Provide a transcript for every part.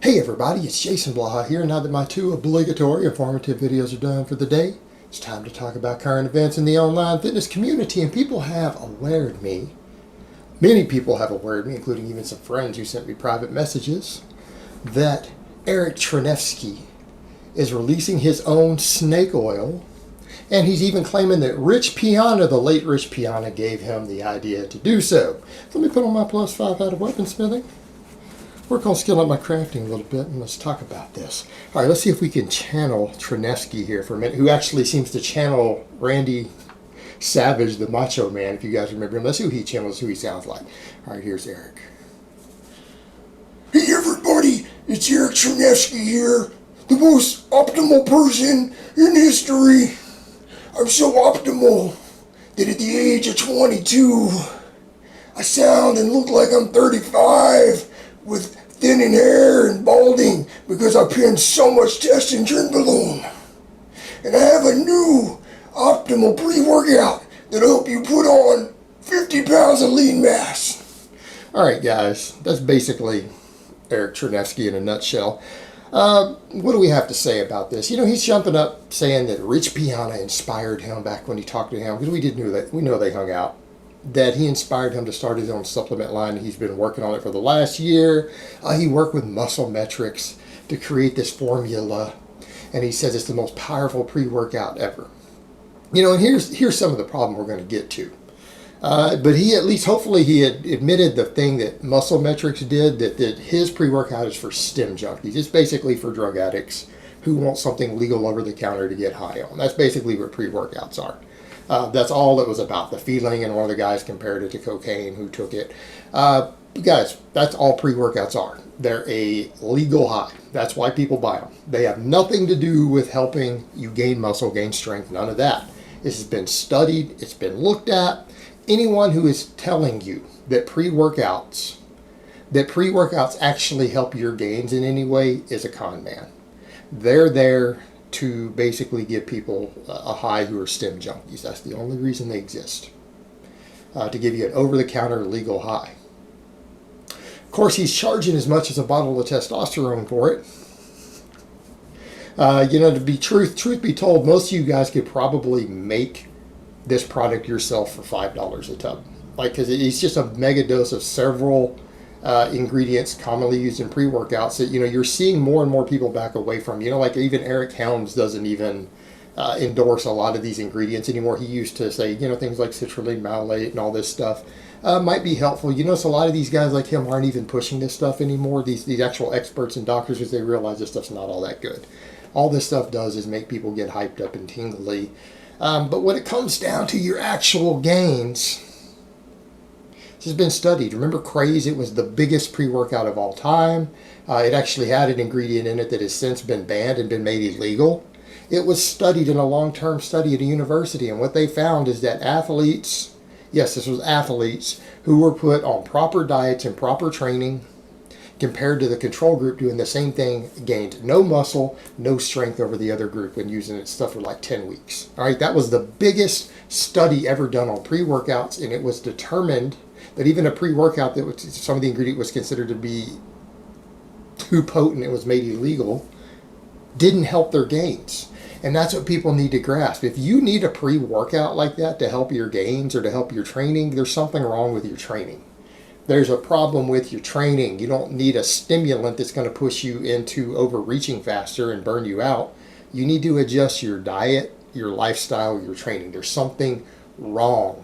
Hey everybody, it's Jason Blaha here. Now that my two obligatory informative videos are done for the day, it's time to talk about current events in the online fitness community. And people have awared me, many people have awared me, including even some friends who sent me private messages, that Eric Kanevsky is releasing his own snake oil. And he's even claiming that Rich Piana, the late Rich Piana, gave him the idea to do so. Let me put on my +5 out of weaponsmithing. Work on skilling up my crafting a little bit, and let's talk about this. All right, let's see if we can channel Kanevsky here for a minute, who actually seems to channel Randy Savage, the Macho Man, if you guys remember him. Let's see who he channels, who he sounds like. All right, here's Eric. Hey everybody, it's Eric Kanevsky here, the most optimal person in history. I'm so optimal that at the age of 22, I sound and look like I'm 35 with thinning hair and balding because I pinned so much testosterone. And I have a new optimal pre-workout that'll help you put on 50 pounds of lean mass. All right, guys, that's basically Eric Kanevsky in a nutshell. What do we have to say about this? You know, he's jumping up saying that Rich Piana inspired him back when he talked to him, because we know they hung out, that he inspired him to start his own supplement line. He's been working on it for the last year. He worked with Muscle Metrics to create this formula, and he says it's the most powerful pre-workout ever. You know, and here's some of the problem we're going to get to. But he, at least hopefully, he had admitted the thing that Muscle Metrics did, that his pre-workout is for stim junkies. It's basically for drug addicts who want something legal over the counter to get high on. That's basically what pre-workouts are. That's all it was about, the feeling, and one of the guys compared it to cocaine who took it. Guys, that's all pre-workouts are. They're a legal high. That's why people buy them. They have nothing to do with helping you gain muscle, gain strength, none of that. This has been studied, it's been looked at. Anyone who is telling you that pre-workouts actually help your gains in any way is a con man. They're there to basically give people a high who are stim junkies. That's the only reason they exist. To give you an over-the-counter legal high. Of course, he's charging as much as a bottle of testosterone for it. You know, to be truth be told, most of you guys could probably make this product yourself for $5 a tub. Like, because it's just a mega dose of several ingredients commonly used in pre-workouts that, you know, you're seeing more and more people back away from. You know, like even Eric Helms doesn't even endorse a lot of these ingredients anymore. He used to say, you know, things like citrulline, malate, and all this stuff might be helpful. You notice a lot of these guys like him aren't even pushing this stuff anymore, these actual experts and doctors, because they realize this stuff's not all that good. All this stuff does is make people get hyped up and tingly. But when it comes down to your actual gains, this has been studied. Remember Craze? It was the biggest pre-workout of all time. It actually had an ingredient in it that has since been banned and been made illegal. It was studied in a long-term study at a university, and what they found is that athletes, yes, this was athletes, who were put on proper diets and proper training, compared to the control group doing the same thing, gained no muscle, no strength over the other group when using it stuff for like 10 weeks. All right, that was the biggest study ever done on pre-workouts, and it was determined that even a pre-workout that some of the ingredient was considered to be too potent, it was made illegal, didn't help their gains. And that's what people need to grasp. If you need a pre-workout like that to help your gains or to help your training, there's something wrong with your training. There's a problem with your training. You don't need a stimulant that's going to push you into overreaching faster and burn you out. You need to adjust your diet, your lifestyle, your training. There's something wrong.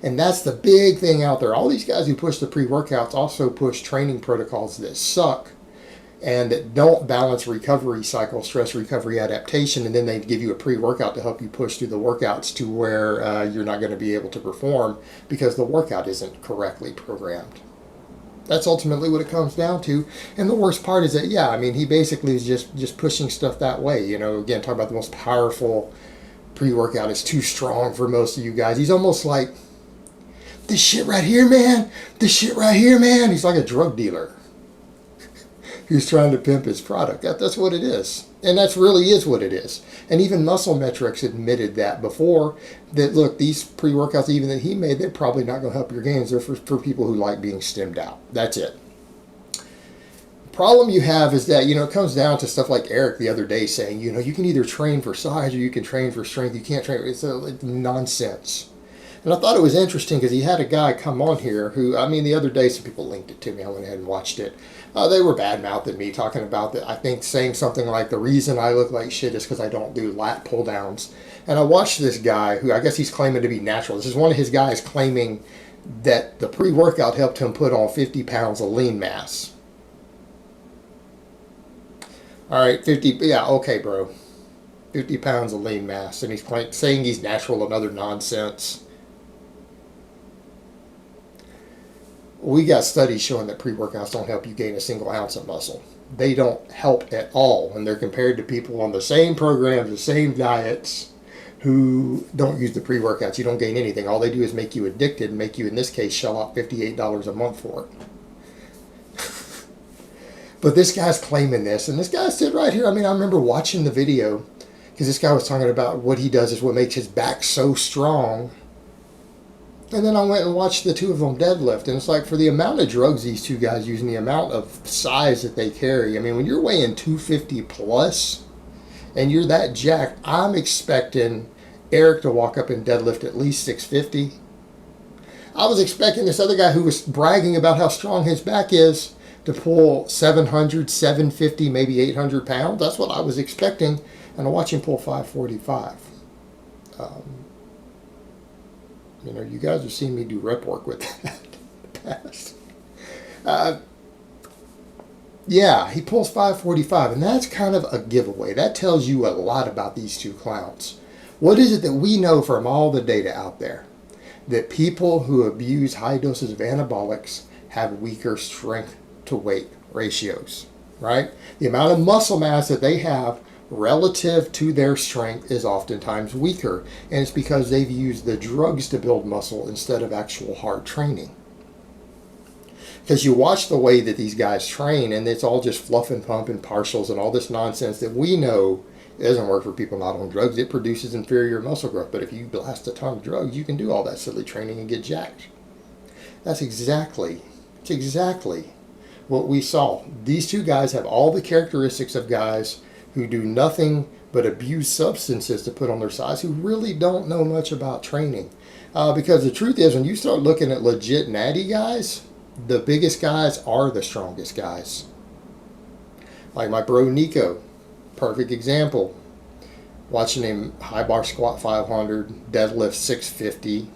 And that's the big thing out there. All these guys who push the pre-workouts also push training protocols that suck and that don't balance recovery cycle, stress recovery adaptation, and then they give you a pre-workout to help you push through the workouts to where you're not going to be able to perform because the workout isn't correctly programmed. That's ultimately what it comes down to. And the worst part is that, yeah, I mean, he basically is just pushing stuff that way. You know, again, talking about the most powerful pre-workout is too strong for most of you guys. He's almost like, this shit right here, man. This shit right here, man. He's like a drug dealer who's trying to pimp his product. That's what it is. And that really is what it is. And even Muscle Metrics admitted that before, that look, these pre-workouts even that he made, they're probably not going to help your gains. They're for people who like being stimmed out. That's it. problem you have is that, it comes down to stuff like Eric the other day saying, you can either train for size or you can train for strength. You can't train. It's nonsense. And I thought it was interesting because he had a guy come on here who, the other day some people linked it to me. I went ahead and watched it. They were bad-mouthing me, talking about that. I think saying something like, the reason I look like shit is because I don't do lat pull-downs. And I watched this guy who I guess he's claiming to be natural. This is one of his guys claiming that the pre-workout helped him put on 50 pounds of lean mass. All right, 50, yeah, okay, bro. 50 pounds of lean mass. And he's saying he's natural and other nonsense. We got studies showing that pre-workouts don't help you gain a single ounce of muscle. They don't help at all when they're compared to people on the same programs, the same diets, who don't use the pre-workouts. You don't gain anything. All they do is make you addicted and make you, in this case, shell out $58 a month for it. But this guy's claiming this, and this guy said right here, I remember watching the video, because this guy was talking about what he does is what makes his back so strong. And then I went and watched the two of them deadlift, and it's like, for the amount of drugs these two guys use and the amount of size that they carry, when you're weighing 250 plus, and you're that jacked, I'm expecting Eric to walk up and deadlift at least 650. I was expecting this other guy who was bragging about how strong his back is to pull 700, 750, maybe 800 pounds. That's what I was expecting. And I watch him pull 545. You guys have seen me do rep work with that in the past. Yeah, he pulls 545, and that's kind of a giveaway. That tells you a lot about these two clowns. What is it that we know from all the data out there? That people who abuse high doses of anabolics have weaker strength to weight ratios, right? The amount of muscle mass that they have relative to their strength is oftentimes weaker, and it's because they've used the drugs to build muscle instead of actual hard training. Because you watch the way that these guys train, and it's all just fluff and pump and partials and all this nonsense that we know doesn't work for people not on drugs. It produces inferior muscle growth. But if you blast a ton of drugs, you can do all that silly training and get jacked. It's exactly what we saw. These two guys have all the characteristics of guys who do nothing but abuse substances to put on their size, who really don't know much about training. Because the truth is, when you start looking at legit natty guys, the biggest guys are the strongest guys. Like my bro Nico, perfect example. Watching him high bar squat 500, deadlift 650,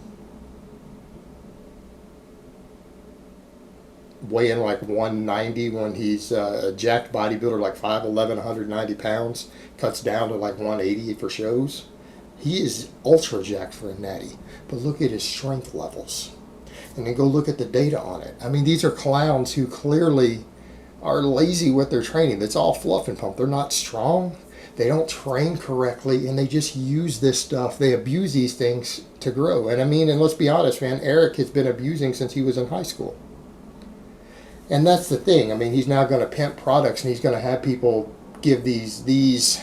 weighing like 190 when he's a jacked bodybuilder, like 5'11", 190 pounds, cuts down to like 180 for shows. He is ultra jacked for a natty, but look at his strength levels. And then go look at the data on it. These are clowns who clearly are lazy with their training. That's all fluff and pump. They're not strong. They don't train correctly, and they just use this stuff. They abuse these things to grow. And let's be honest, man, Eric has been abusing since he was in high school. And that's the thing. He's now going to pimp products, and he's going to have people give these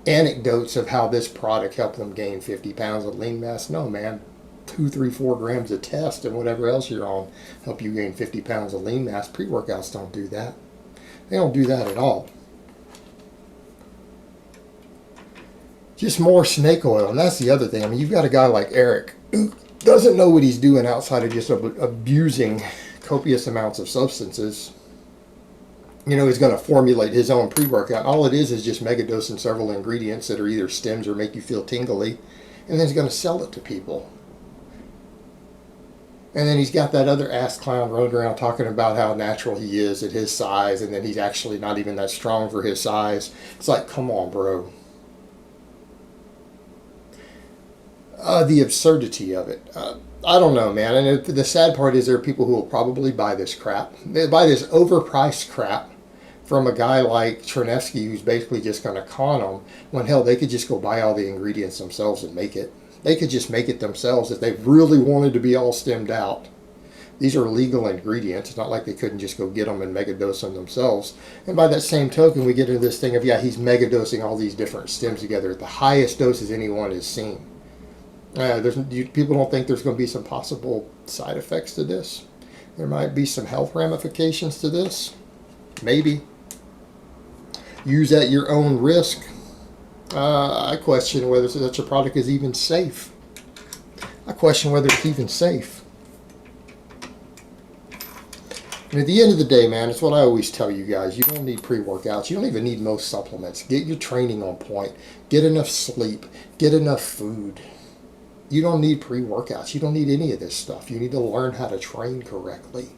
anecdotes of how this product helped them gain 50 pounds of lean mass. No, man. 2, 3, 4 grams of test and whatever else you're on help you gain 50 pounds of lean mass. Pre-workouts don't do that. They don't do that at all. Just more snake oil. And that's the other thing. You've got a guy like Eric who doesn't know what he's doing outside of just abusing copious amounts of substances. He's going to formulate his own pre-workout. All it is just megadosing several ingredients that are either stims or make you feel tingly, and then he's going to sell it to people. And then he's got that other ass clown running around talking about how natural he is at his size, and then he's actually not even that strong for his size. It's like, come on, bro. The absurdity of it. I don't know, man. And the sad part is there are people who will probably buy this crap. They buy this overpriced crap from a guy like Kanevsky, who's basically just going to con them, when hell, they could just go buy all the ingredients themselves and make it. They could just make it themselves if they really wanted to be all stemmed out. These are legal ingredients. It's not like they couldn't just go get them and megadose them themselves. And by that same token, we get into this thing of, he's megadosing all these different stems together at the highest doses anyone has seen. People don't think there's going to be some possible side effects to this. There might be some health ramifications to this. Maybe. Use at your own risk. I question whether such a product is even safe. I question whether it's even safe. And at the end of the day, man, it's what I always tell you guys. You don't need pre-workouts. You don't even need most supplements. Get your training on point. Get enough sleep. Get enough food. You don't need pre-workouts. You don't need any of this stuff. You need to learn how to train correctly.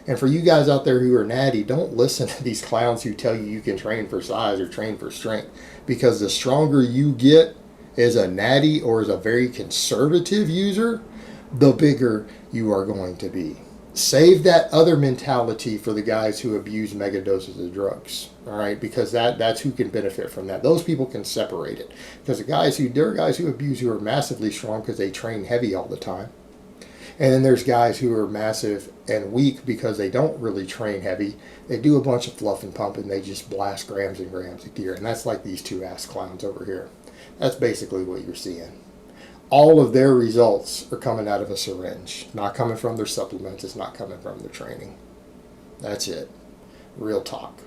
And for you guys out there who are natty, don't listen to these clowns who tell you you can train for size or train for strength. Because the stronger you get as a natty or as a very conservative user, the bigger you are going to be. Save that other mentality for the guys who abuse mega doses of drugs. All right, because that's who can benefit from that. Those people can separate it. Because there are guys who abuse who are massively strong because they train heavy all the time. And then there's guys who are massive and weak because they don't really train heavy. They do a bunch of fluff and pump and they just blast grams and grams of gear. And that's like these two ass clowns over here. That's basically what you're seeing. All of their results are coming out of a syringe. Not coming from their supplements. It's not coming from their training. That's it. Real talk.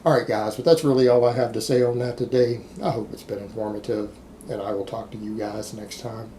All right, guys. But that's really all I have to say on that today. I hope it's been informative. And I will talk to you guys next time.